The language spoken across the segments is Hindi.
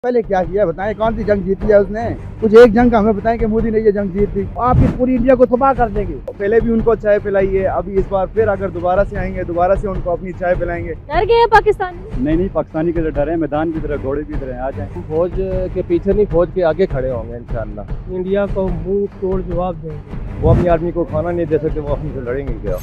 पहले क्या किया बताएं, कौन सी जंग जीती है उसने? कुछ एक जंग का हमें बताएं कि मोदी ने ये जंग जीत दी। आपकी पूरी इंडिया को तबाह कर देंगे। पहले भी उनको चाय पिलाई है, अभी इस बार फिर अगर दोबारा से आएंगे दोबारा से उनको अपनी चाय पिलाएंगे। डर गए हैं पाकिस्तानी? नहीं, पाकिस्तानी की तरह डरे, मैदान की तरह, घोड़े की तरह आ जाए। फौज के पीछे नहीं, फौज के आगे खड़े होंगे इंशाल्लाह। इंडिया को मुंह तोड़ जवाब देंगे। वो अपनी आदमी को खाना नहीं दे सकते, वो हमसे लड़ेंगे क्या?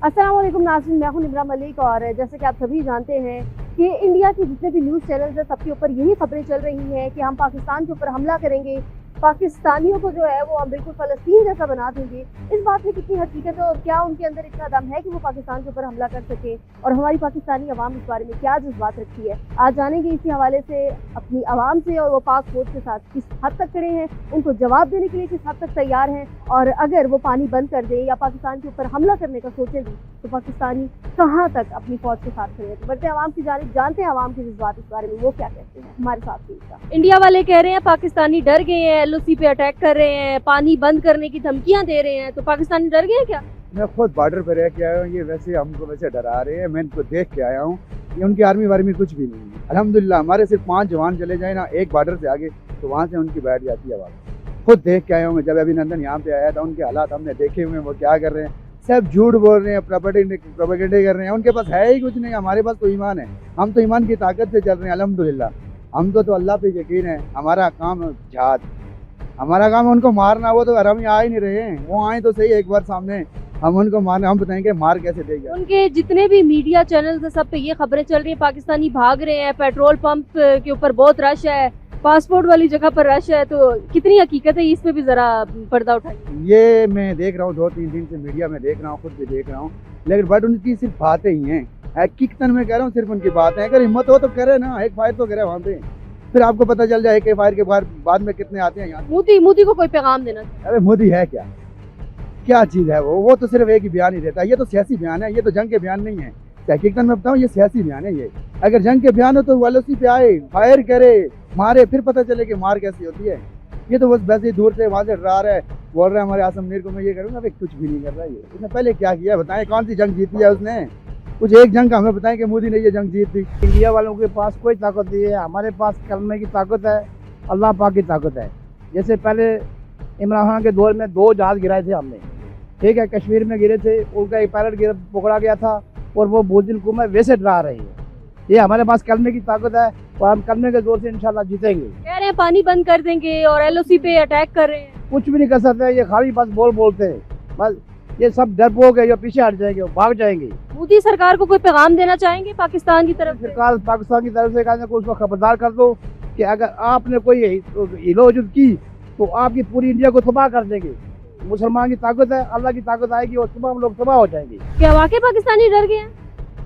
अस्सलाम वालेकुम नाज़रीन, मैं हूं निमरा मलिक। और जैसे कि आप सभी जानते हैं कि इंडिया के जितने भी न्यूज़ चैनल्स हैं सबके ऊपर यही खबरें चल रही हैं कि हम पाकिस्तान के ऊपर हमला करेंगे, पाकिस्तानियों को जो है वो हम बिल्कुल फ़लस्तीन जैसा बना देंगे। इस बात में कितनी हकीकत है और क्या उनके अंदर इतना दम है कि वो पाकिस्तान के ऊपर हमला कर सके, और हमारी पाकिस्तानी अवाम इस बारे में क्या जज्बात रखती है, आज जानेंगे इसी हवाले से अपनी अवाम से। और वो पाक फौज के साथ किस हद तक खड़े हैं, उनको जवाब देने के लिए किस हद तक तैयार हैं, और अगर वो पानी बंद कर दें या पाकिस्तान के ऊपर हमला करने का सोचें भी तो पाकिस्तानी कहाँ तक अपनी फौज के साथ खड़े हैं। तो बढ़ते अवाम की जानिब जानते हैं अवाम के जज्बात इस बारे में वो क्या कहते हैं। हमारे साथ इंडिया वाले कह रहे हैं पाकिस्तानी डर गए हैं, LOC पे अटैक कर रहे हैं, पानी बंद करने की धमकियां दे रहे हैं, तो पाकिस्तानी डर गए हैं क्या? मैं खुद बॉर्डर पर रह के आया हूँ, ये वैसे हमको वैसे डरा रहे हैं, मैं इनको देख के आया हूँ। ये उनकी आर्मी वार्मी कुछ भी नहीं है। अल्हम्दुलिल्लाह हमारे सिर्फ 5 जवान चले जाए ना एक बॉर्डर से आगे तो वहाँ से उनकी बैठ जाती है आवाज़। खुद देख के आया हूँ मैं, जब अभिनंदन यहाँ पे आया था उनके हालात हमने देखे हुए हैं, वो क्या कर रहे हैं, सब झूठ बोल रहे हैं, प्रोपेगेंडे कर रहे हैं। उनके पास है ही कुछ नहीं, हमारे पास तो ईमान है, हम तो ईमान की ताकत से चल रहे हैं अल्हम्दुलिल्लाह। हमको तो अल्लाह पे यकीन है, हमारा काम जिहाद, हमारा काम है उनको मारना। वो तो हरामी आ ही नहीं रहे हैं, वो आए तो सही एक बार सामने, हम उनको मारना, हम बताएंगे मार कैसे देंगे। उनके जितने भी मीडिया चैनल्स हैं सब पे ये खबरें चल रही हैं पाकिस्तानी भाग रहे हैं, पेट्रोल पंप के ऊपर बहुत रश है, पासपोर्ट वाली जगह पर रश है, तो कितनी हकीकत है इस पे भी जरा पर्दा उठाइए। ये मैं देख रहा हूँ 2-3 दिन से मीडिया में देख रहा हूँ, खुद भी देख रहा हूँ, लेकिन बट उनकी सिर्फ बातें ही हैं। हकीकतन में कह रहा हूँ सिर्फ उनकी बातें हैं। अगर हिम्मत हो तो करे ना, एक फायर तो करे वहाँ पे, फिर आपको पता चल जाए कि फायर के बाद में कितने आते हैं यहाँ। मोदी को कोई पैगाम देना? अरे मोदी है क्या चीज़ है वो तो सिर्फ एक ही बयान ही देता है। ये तो सियासी बयान है, ये तो जंग के बयान नहीं है। हकीकतन में बताऊँ ये सियासी बयान है। ये अगर जंग के बयान हो तो LOC पे आए, फायर करे, मारे, फिर पता चले कि मार कैसी होती है। ये तो बस वैसे ही दूर से वहाँ से डरा रहा है, बोल रहा है हमारे आसम मीर को मैं ये करूँगा, कुछ भी नहीं कर रहा है। ये उसने पहले क्या किया बताएं, कौन सी जंग जीती है उसने? कुछ एक जंग का हमें बताएं कि मोदी ने ये जंग जीत दी। इंडिया वालों के पास कोई ताकत नहीं है, हमारे पास करने की ताकत है, अल्लाह पाक की ताकत है। जैसे पहले इमरान खान के दौर में 2 जहाज गिराए थे हमने, ठीक है, कश्मीर में गिरे थे, उनका एक पायलट पकड़ा गया था और वो बुज़दिल को मैं वैसे डरा रही है। ये हमारे पास करने की ताकत है और हम करने के जोर से इंशाल्लाह जीतेंगे। कह रहे हैं पानी बंद कर देंगे और LOC पे अटैक कर रहे हैं। कुछ भी नहीं कर सकते, ये खाली बस बोलते हैं, बस ये सब डरपोक है, जो पीछे हट जाएंगे, भाग जाएंगे। मोदी सरकार को कोई पैगाम देना चाहेंगे पाकिस्तान की तरफ से? सरकार पाकिस्तान की तरफ से कहने को उसको खबरदार कर दो कि अगर आपने कोई हिलोजुल की तो आपकी पूरी इंडिया को तबाह कर देंगे। मुसलमान की ताकत है, अल्लाह की ताकत आएगी और तमाम लोग तबाह हो जाएंगे। क्या वाकई पाकिस्तानी डर गए हैं?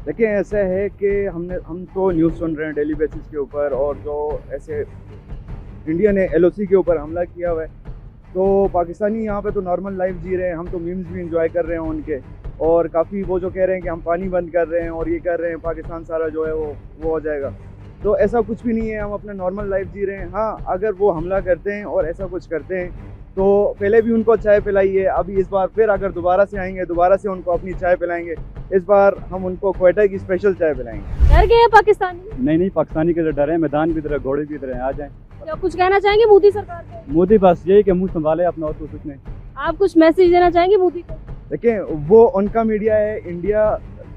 देखिए ऐसा है कि हम तो न्यूज़ सुन रहे हैं डेली बेसिस के ऊपर, और जो ऐसे इंडिया ने LOC के ऊपर हमला किया हुआ है तो पाकिस्तानी यहाँ पे तो नॉर्मल लाइफ जी रहे हैं। हम तो मीम्स भी इंजॉय कर रहे हैं उनके, और काफ़ी वो जो कह रहे हैं कि हम पानी बंद कर रहे हैं और ये कर रहे हैं, पाकिस्तान सारा जो है वो हो जाएगा, तो ऐसा कुछ भी नहीं है। हम अपना नॉर्मल लाइफ जी रहे हैं। हाँ, अगर वो हमला करते हैं और ऐसा कुछ करते हैं तो पहले भी उनको चाय पिलाई है, अभी इस बार फिर अगर दोबारा से आएंगे दोबारा से उनको अपनी चाय पिलाएंगे। इस बार हम उनको क्वेटा की स्पेशल चाय पिलाएंगे। डर गए हैं पाकिस्तानी? नहीं, पाकिस्तानी की तरह डरे, मैदान की तरह, घोड़े की तरह आ जाए। क्या कुछ कहना चाहेंगे मोदी सरकार को? मोदी बस यही कि मुंह संभाले अपना, और तो कुछ नहीं। आप कुछ मैसेज देना चाहेंगे मोदी को? देखिए वो उनका मीडिया है, इंडिया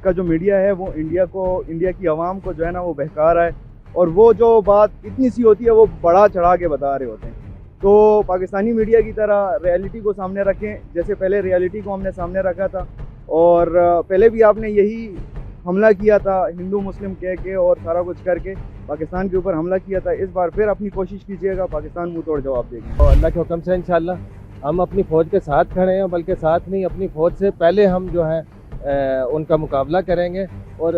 का जो मीडिया है वो इंडिया की आवाम को जो है ना वो बहका रहा है, और वो जो बात इतनी सी होती है वो बढ़ा चढ़ा के बता रहे होते हैं। तो पाकिस्तानी मीडिया की तरह रियलिटी को सामने रखें, जैसे पहले रियलिटी को हमने सामने रखा था, और पहले भी आपने यही हमला किया था हिंदू मुस्लिम कह के और सारा कुछ करके पाकिस्तान के ऊपर हमला किया था। इस बार फिर अपनी कोशिश कीजिएगा, पाकिस्तान मुंह तोड़ जवाब देगी। और अल्लाह के हुक्म से इंशाल्लाह हम अपनी फ़ौज के साथ खड़े हैं, बल्कि साथ नहीं, अपनी फ़ौज से पहले हम जो है उनका मुकाबला करेंगे। और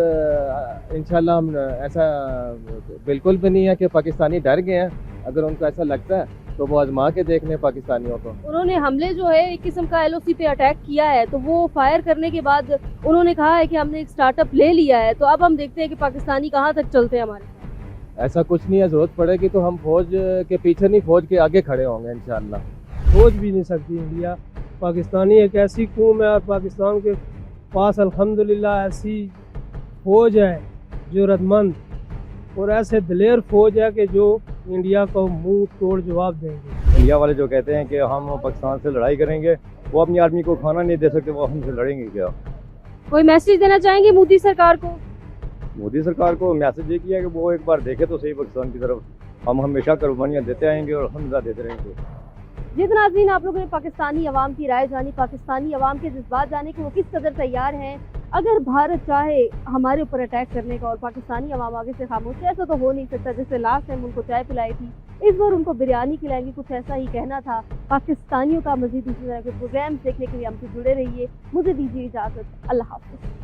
इंशाल्लाह हम ऐसा बिल्कुल भी नहीं है कि पाकिस्तानी डर गए हैं। अगर उनको ऐसा लगता है तो वो आजमा के देख लें पाकिस्तानियों को। उन्होंने हमले जो है एक किस्म का LOC पे अटैक किया है, तो वो फायर करने के बाद उन्होंने कहा है कि हमने एक स्टार्टअप ले लिया है, तो अब हम देखते हैं कि पाकिस्तानी कहाँ तक चलते हैं हमारे साथ। ऐसा कुछ नहीं है, ज़रूरत पड़ेगी तो हम फौज के पीछे नहीं, फौज के आगे खड़े होंगे इंशाल्लाह। सोच भी नहीं सकती इंडिया, पाकिस्तानी एक ऐसी कौम है और पाकिस्तान के पास अल्हम्दुलिल्लाह ऐसी फौज है जुर्रतमंद और ऐसे दिलेर फौज है कि जो इंडिया को मुंह तोड़ जवाब देंगे। इंडिया वाले जो कहते हैं कि हम पाकिस्तान से लड़ाई करेंगे, वो अपनी आर्मी को खाना नहीं दे सकते, वो हमसे लड़ेंगे क्या? कोई मैसेज देना चाहेंगे मोदी सरकार को? मोदी सरकार को मैसेज ये किया कि वो एक बार देखे तो सही पाकिस्तान की तरफ। हम हमेशा कुर्बानियाँ देते आएंगे और हम देते रहेंगे। जी तो नाज़रीन, आप लोगों ने पाकिस्तानी अवाम की राय जानी, पाकिस्तानी अवाम के जज्बात जाने कि वो किस कदर तैयार हैं अगर भारत चाहे हमारे ऊपर अटैक करने का और पाकिस्तानी अवाम आगे से खामोश है। ऐसा तो हो नहीं सकता। जैसे लास्ट टाइम उनको चाय पिलाई थी, इस बार उनको बिरयानी खिलाएंगे, कुछ ऐसा ही कहना था। पाकिस्तानियों का मजीद इसी तरह के प्रोग्राम देखने के लिए हमसे जुड़े रहिए। मुझे दीजिए इजाज़त। अल्लाह हाफ़िज़।